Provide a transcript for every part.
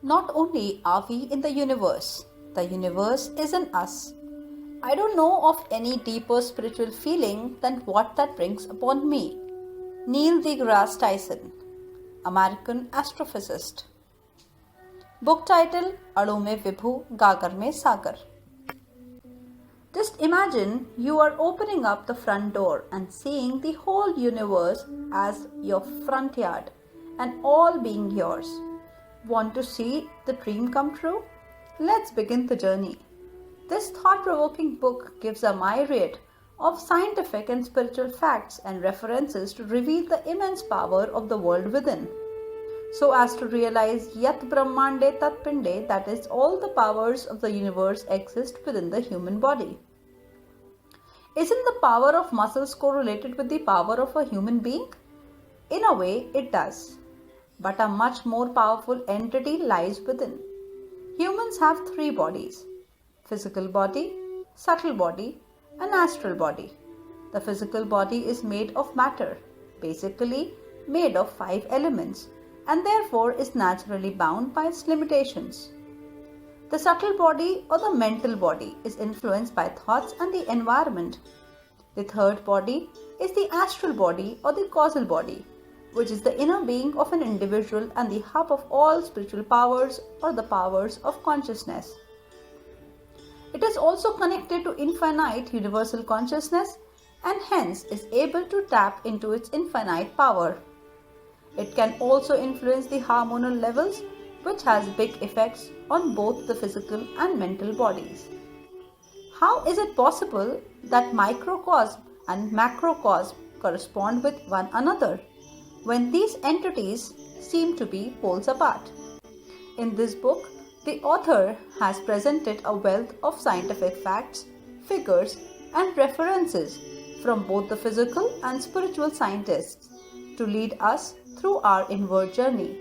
Not only are we in the universe is in us. I don't know of any deeper spiritual feeling than what that brings upon me. Neil deGrasse Tyson, American astrophysicist. Book title अणु में विभु गागर में सागर. Just imagine you are opening up the front door and seeing the whole universe as your front yard and all being yours. Want to see the dream come true? Let's begin the journey. This thought-provoking book gives a myriad of scientific and spiritual facts and references to reveal the immense power of the world within, so as to realize Yat Brahmande Tat Pinde, that is, all the powers of the universe exist within the human body. Isn't the power of muscles correlated with the power of a human being? In a way, it does. But a much more powerful entity lies within. Humans have three bodies: physical body, subtle body, and astral body. The physical body is made of matter, basically made of 5 elements, and therefore is naturally bound by its limitations. The subtle body or the mental body is influenced by thoughts and the environment. The third body is the astral body or the causal body, which is the inner being of an individual and the hub of all spiritual powers or the powers of consciousness. It is also connected to infinite universal consciousness and hence is able to tap into its infinite power. It can also influence the hormonal levels, which has big effects on both the physical and mental bodies. How is it possible that microcosm and macrocosm correspond with one another when these entities seem to be poles apart? In this book, the author has presented a wealth of scientific facts, figures, and references from both the physical and spiritual scientists to lead us through our inward journey,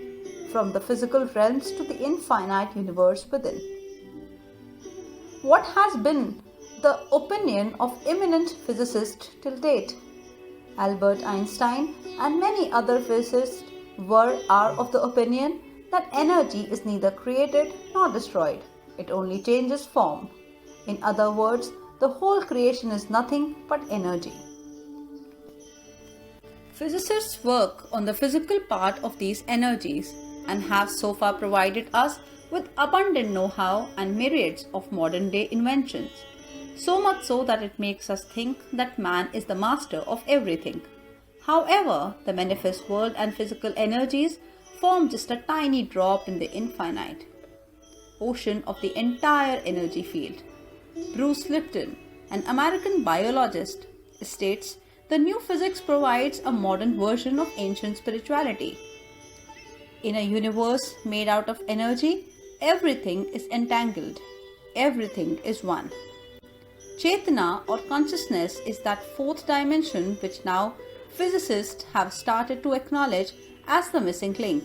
from the physical realms to the infinite universe within. What has been the opinion of eminent physicists till date? Albert Einstein and many other physicists are of the opinion that energy is neither created nor destroyed. It only changes form. In other words, the whole creation is nothing but energy. Physicists work on the physical part of these energies and have so far provided us with abundant know-how and myriads of modern-day inventions, so much so that it makes us think that man is the master of everything. However, the manifest world and physical energies form just a tiny drop in the infinite ocean of the entire energy field. Bruce Lipton, an American biologist, states the new physics provides a modern version of ancient spirituality. In a universe made out of energy, everything is entangled. Everything is one. Chetana or consciousness is that fourth dimension which now physicists have started to acknowledge as the missing link.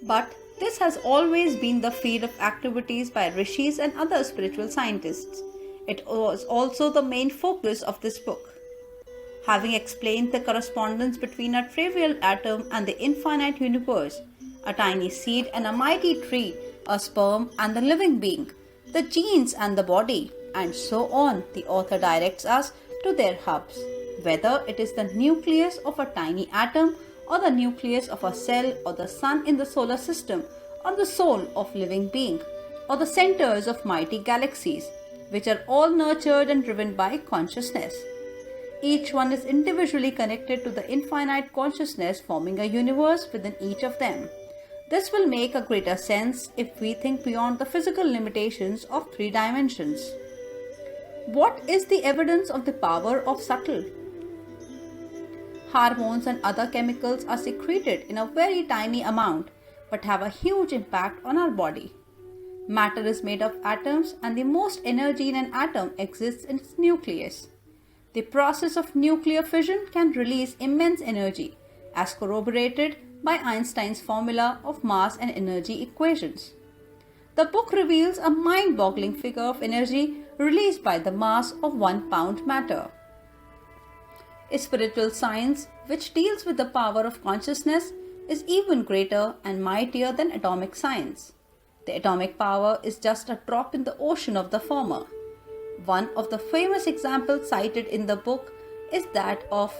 But this has always been the field of activities by rishis and other spiritual scientists. It was also the main focus of this book. Having explained the correspondence between a trivial atom and the infinite universe, a tiny seed and a mighty tree, a sperm and the living being, the genes and the body, and so on, the author directs us to their hubs, whether it is the nucleus of a tiny atom or the nucleus of a cell or the sun in the solar system or the soul of living being or the centers of mighty galaxies, which are all nurtured and driven by consciousness. Each one is individually connected to the infinite consciousness, forming a universe within each of them. This will make a greater sense if we think beyond the physical limitations of 3 dimensions. What is the evidence of the power of subtle? Hormones and other chemicals are secreted in a very tiny amount but have a huge impact on our body. Matter is made of atoms and the most energy in an atom exists in its nucleus. The process of nuclear fission can release immense energy, as corroborated by Einstein's formula of mass and energy equations. The book reveals a mind-boggling figure of energy released by the mass of 1 pound matter. A spiritual science which deals with the power of consciousness is even greater and mightier than atomic science. The atomic power is just a drop in the ocean of the former. One of the famous examples cited in the book is that of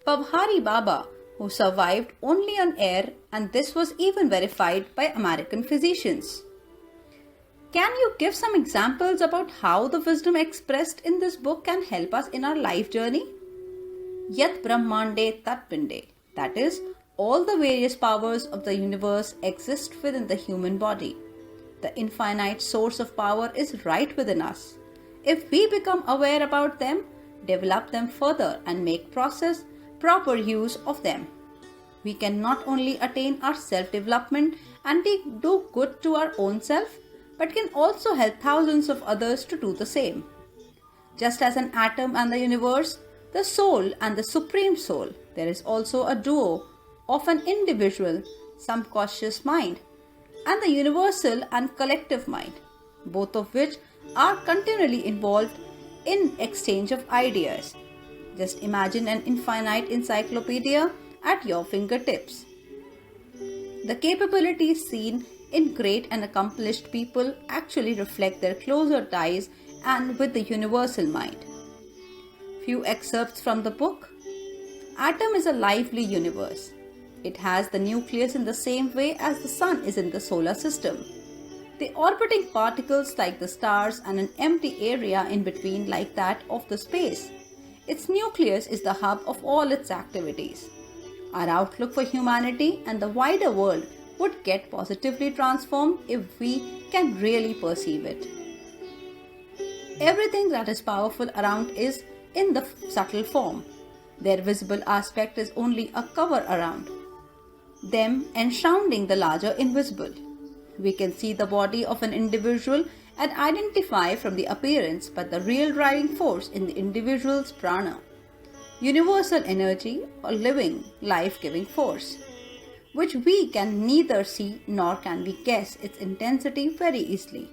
Pavhari Baba, who survived only on air, and this was even verified by American physicians. Can you give some examples about how the wisdom expressed in this book can help us in our life journey? Yat Brahmande Tat Pinde, that is, all the various powers of the universe exist within the human body. The infinite source of power is right within us. If we become aware about them, develop them further and make proper use of them, we can not only attain our self-development and do good to our own self, but can also help thousands of others to do the same. Just as an atom and the universe, the soul and the supreme soul, there is also a duo of an individual, subconscious mind, and the universal and collective mind, both of which are continually involved in exchange of ideas. Just imagine an infinite encyclopedia at your fingertips. The capabilities seen in great and accomplished people actually reflect their closer ties and with the universal mind. Few excerpts from the book. Atom is a lively universe. It has the nucleus in the same way as the sun is in the solar system. The orbiting particles like the stars and an empty area in between like that of the space. Its nucleus is the hub of all its activities. Our outlook for humanity and the wider world would get positively transformed if we can really perceive it. Everything that is powerful around is in the subtle form. Their visible aspect is only a cover around them, enshrouding the larger invisible. We can see the body of an individual and identify from the appearance, but the real driving force in the individual's prana, universal energy or living, life-giving force, which we can neither see nor can we guess its intensity very easily.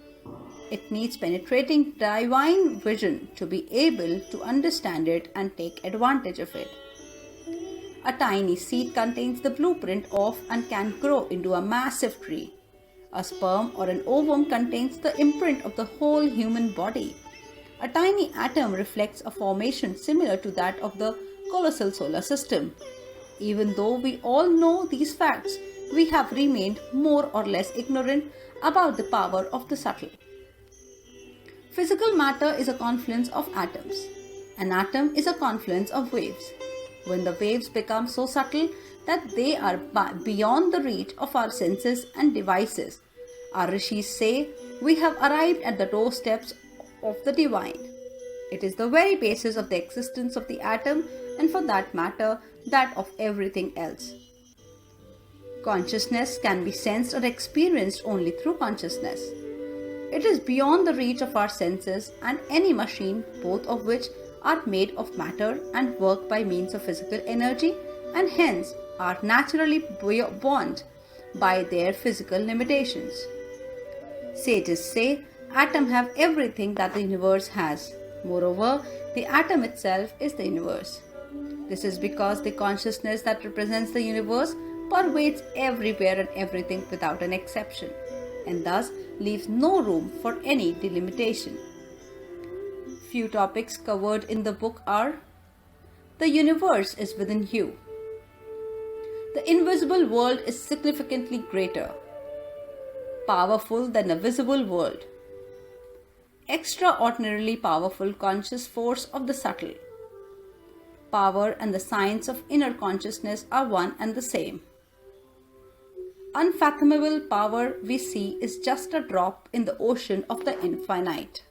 It needs penetrating divine vision to be able to understand it and take advantage of it. A tiny seed contains the blueprint of and can grow into a massive tree. A sperm or an ovum contains the imprint of the whole human body. A tiny atom reflects a formation similar to that of the colossal solar system. Even though we all know these facts, we have remained more or less ignorant about the power of the subtle. Physical matter is a confluence of atoms. An atom is a confluence of waves. When the waves become so subtle that they are beyond the reach of our senses and devices, our rishis say we have arrived at the doorsteps of the divine. It is the very basis of the existence of the atom and, for that matter, that of everything else. Consciousness can be sensed or experienced only through consciousness. It is beyond the reach of our senses and any machine, both of which are made of matter and work by means of physical energy and hence are naturally bound by their physical limitations. Sages say atoms have everything that the universe has. Moreover, the atom itself is the universe. This is because the consciousness that represents the universe pervades everywhere and everything without an exception, and thus leaves no room for any delimitation. Few topics covered in the book are: the universe is within you. The invisible world is significantly greater, powerful than the visible world. Extraordinarily powerful conscious force of the subtle. Power and the science of inner consciousness are one and the same. Unfathomable power we see is just a drop in the ocean of the infinite.